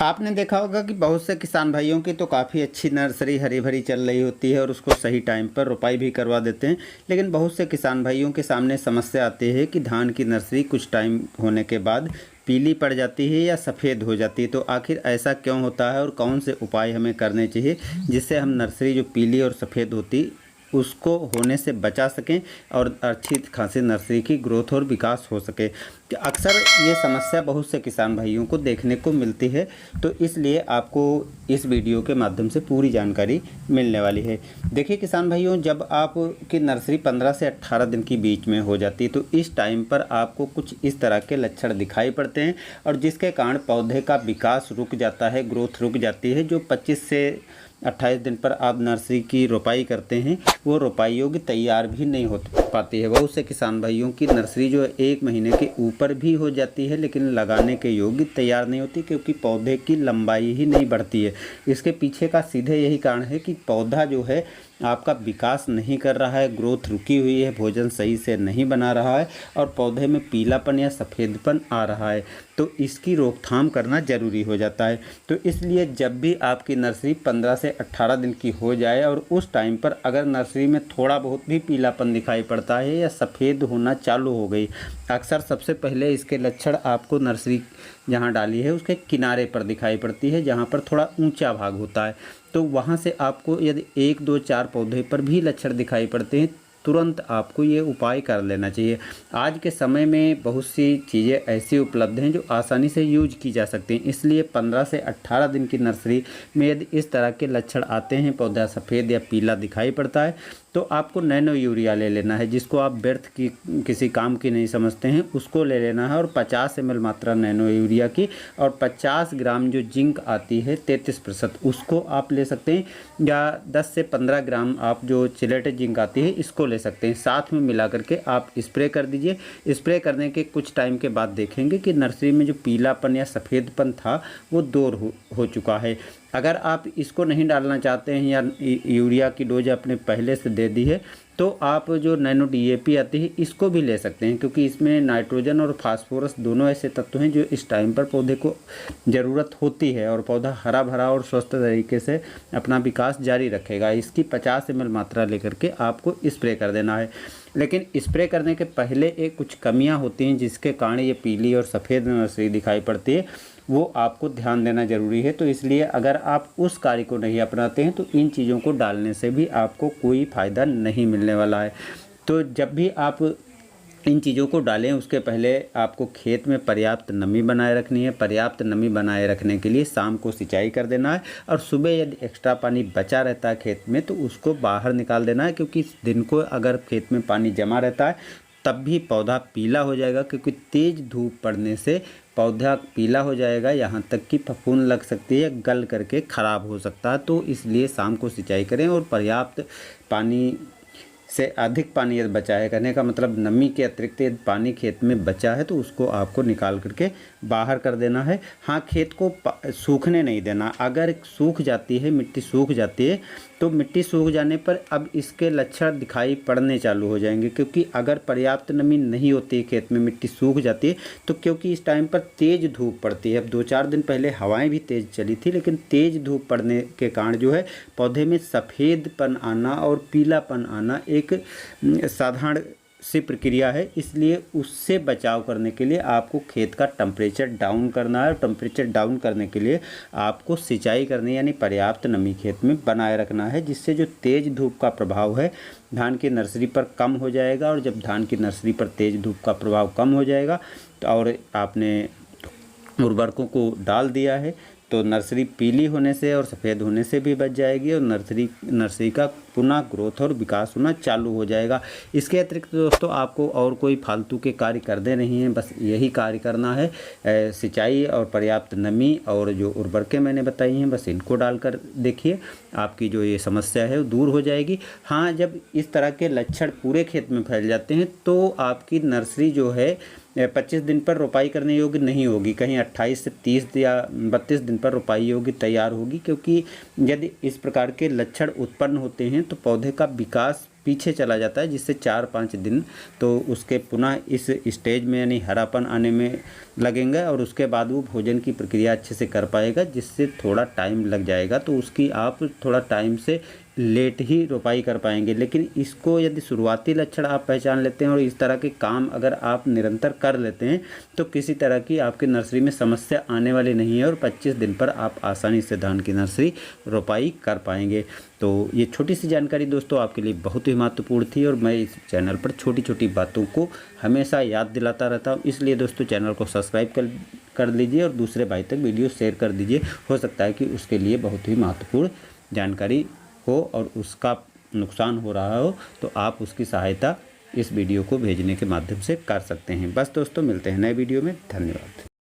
आपने देखा होगा कि बहुत से किसान भाइयों की तो काफ़ी अच्छी नर्सरी हरी भरी चल रही होती है और उसको सही टाइम पर रोपाई भी करवा देते हैं। लेकिन बहुत से किसान भाइयों के सामने समस्या आती है कि धान की नर्सरी कुछ टाइम होने के बाद पीली पड़ जाती है या सफ़ेद हो जाती है। तो आखिर ऐसा क्यों होता है और कौन से उपाय हमें करने चाहिए जिससे हम नर्सरी जो पीली और सफ़ेद होती उसको होने से बचा सकें और अच्छी खासी नर्सरी की ग्रोथ और विकास हो सके। कि अक्सर ये समस्या बहुत से किसान भाइयों को देखने को मिलती है, तो इसलिए आपको इस वीडियो के माध्यम से पूरी जानकारी मिलने वाली है। देखिए किसान भाइयों, जब आपकी नर्सरी 15 से 18 दिन की बीच में हो जाती है तो इस टाइम पर आपको कुछ इस तरह के लक्षण दिखाई पड़ते हैं और जिसके कारण पौधे का विकास रुक जाता है, ग्रोथ रुक जाती है। जो 25 से 28 दिन पर आप नर्सरी की रोपाई करते हैं वो रोपाई योग्य तैयार भी नहीं हो पाती है। बहुत से किसान भाइयों की नर्सरी जो है 1 महीने के ऊपर भी हो जाती है लेकिन लगाने के योग्य तैयार नहीं होती, क्योंकि पौधे की लंबाई ही नहीं बढ़ती है। इसके पीछे का सीधे यही कारण है कि पौधा जो है आपका विकास नहीं कर रहा है, ग्रोथ रुकी हुई है, भोजन सही से नहीं बना रहा है और पौधे में पीलापन या सफ़ेदपन आ रहा है। तो इसकी रोकथाम करना ज़रूरी हो जाता है। तो इसलिए जब भी आपकी नर्सरी 15 से 18 दिन की हो जाए और उस टाइम पर अगर नर्सरी में थोड़ा बहुत भी पीलापन दिखाई पड़ता है या सफ़ेद होना चालू हो गई, अक्सर सबसे पहले इसके लक्षण आपको नर्सरी जहाँ डाली है उसके किनारे पर दिखाई पड़ती है, जहाँ पर थोड़ा ऊंचा भाग होता है। तो वहाँ से आपको यदि 1, 2, 4 पौधे पर भी लक्षण दिखाई पड़ते हैं, तुरंत आपको ये उपाय कर लेना चाहिए। आज के समय में बहुत सी चीज़ें ऐसी उपलब्ध हैं जो आसानी से यूज की जा सकती हैं, इसलिए 15 से 18 दिन की नर्सरी में यदि इस तरह के लक्षण आते हैं, पौधा सफ़ेद या पीला दिखाई पड़ता है, तो आपको नैनो यूरिया ले लेना है, जिसको आप व्यर्थ की किसी काम की नहीं समझते हैं, उसको ले लेना है। और 50 ml मात्रा नैनो यूरिया की और 50 ग्राम जो जिंक आती है 33%, उसको आप ले सकते हैं, या 10 से 15 ग्राम आप जो चिलेटेड जिंक आती है इसको ले सकते हैं। साथ में मिला करके आप स्प्रे कर दीजिए। स्प्रे करने के कुछ टाइम के बाद देखेंगे कि नर्सरी में जो पीलापन या सफ़ेदपन था वो दूर हो चुका है। अगर आप इसको नहीं डालना चाहते हैं या यूरिया की डोज आपने पहले से दे दी है, तो आप जो नैनो डीएपी आती है इसको भी ले सकते हैं, क्योंकि इसमें नाइट्रोजन और फास्फोरस दोनों ऐसे तत्व हैं जो इस टाइम पर पौधे को ज़रूरत होती है और पौधा हरा भरा और स्वस्थ तरीके से अपना विकास जारी रखेगा। इसकी 50 ml मात्रा लेकर के आपको स्प्रे कर देना है। लेकिन स्प्रे करने के पहले एक कुछ कमियां होती हैं जिसके कारण ये पीली और सफ़ेद नर्सरी दिखाई पड़ती है, वो आपको ध्यान देना ज़रूरी है। तो इसलिए अगर आप उस कार्य को नहीं अपनाते हैं तो इन चीज़ों को डालने से भी आपको कोई फ़ायदा नहीं मिलने वाला है। तो जब भी आप इन चीज़ों को डालें उसके पहले आपको खेत में पर्याप्त नमी बनाए रखनी है। पर्याप्त नमी बनाए रखने के लिए शाम को सिंचाई कर देना है और सुबह यदि एक्स्ट्रा पानी बचा रहता है खेत में तो उसको बाहर निकाल देना है, क्योंकि इस दिन को अगर खेत में पानी जमा रहता है तब भी पौधा पीला हो जाएगा, क्योंकि तेज़ धूप पड़ने से पौधा पीला हो जाएगा, यहाँ तक कि फफूंद लग सकती है, गल करके ख़राब हो सकता है। तो इसलिए शाम को सिंचाई करें और पर्याप्त पानी से अधिक पानी यदि बचा है, कहने का मतलब नमी के अतिरिक्त यदि पानी खेत में बचा है तो उसको आपको निकाल करके बाहर कर देना है। हाँ, खेत को सूखने नहीं देना। अगर सूख जाती है, मिट्टी सूख जाती है, तो मिट्टी सूख जाने पर अब इसके लक्षण दिखाई पड़ने चालू हो जाएंगे, क्योंकि अगर पर्याप्त नमी नहीं होती है खेत में, मिट्टी सूख जाती है, तो क्योंकि इस टाइम पर तेज़ धूप पड़ती है। अब 2-4 दिन पहले हवाएं भी तेज़ चली थी, लेकिन तेज़ धूप पड़ने के कारण जो है पौधे में सफ़ेदपन आना और पीलापन आना एक साधारण सी प्रक्रिया है। इसलिए उससे बचाव करने के लिए आपको खेत का टेम्परेचर डाउन करना है। टेम्परेचर डाउन करने के लिए आपको सिंचाई करनी, यानी पर्याप्त नमी खेत में बनाए रखना है, जिससे जो तेज़ धूप का प्रभाव है धान की नर्सरी पर कम हो जाएगा। और जब धान की नर्सरी पर तेज़ धूप का प्रभाव कम हो जाएगा तो और आपने उर्वरकों को डाल दिया है तो नर्सरी पीली होने से और सफ़ेद होने से भी बच जाएगी और नर्सरी का पुनः ग्रोथ और विकास होना चालू हो जाएगा। इसके अतिरिक्त दोस्तों आपको और कोई फालतू के कार्य करने नहीं हैं, बस यही कार्य करना है। सिंचाई और पर्याप्त नमी और जो उर्वरकें मैंने बताई हैं बस इनको डालकर देखिए, आपकी जो ये समस्या है वो दूर हो जाएगी। हाँ, जब इस तरह के लक्षण पूरे खेत में फैल जाते हैं तो आपकी नर्सरी जो है 25 दिन पर रोपाई करने योग्य नहीं होगी, कहीं 28 से 30 या 32 दिन पर रोपाई योग्य तैयार होगी, क्योंकि यदि इस प्रकार के लक्षण उत्पन्न होते हैं तो पौधे का विकास पीछे चला जाता है, जिससे 4-5 दिन तो उसके पुनः इस स्टेज में यानी हरापन आने में लगेंगे और उसके बाद वो भोजन की प्रक्रिया अच्छे से कर पाएगा, जिससे थोड़ा टाइम लग जाएगा। तो उसकी आप थोड़ा टाइम से लेट ही रोपाई कर पाएंगे। लेकिन इसको यदि शुरुआती लक्षण आप पहचान लेते हैं और इस तरह के काम अगर आप निरंतर कर लेते हैं तो किसी तरह की आपकी नर्सरी में समस्या आने वाली नहीं है और 25 दिन पर आप आसानी से धान की नर्सरी रोपाई कर पाएंगे। तो ये छोटी सी जानकारी दोस्तों आपके लिए बहुत ही महत्वपूर्ण थी और मैं इस चैनल पर छोटी छोटी बातों को हमेशा याद दिलाता रहता हूँ। इसलिए दोस्तों चैनल को सब्सक्राइब कर लीजिए और दूसरे भाई तक वीडियो शेयर कर दीजिए। हो सकता है कि उसके लिए बहुत ही महत्वपूर्ण जानकारी हो और उसका नुकसान हो रहा हो तो आप उसकी सहायता इस वीडियो को भेजने के माध्यम से कर सकते हैं। बस दोस्तों मिलते हैं नए वीडियो में। धन्यवाद।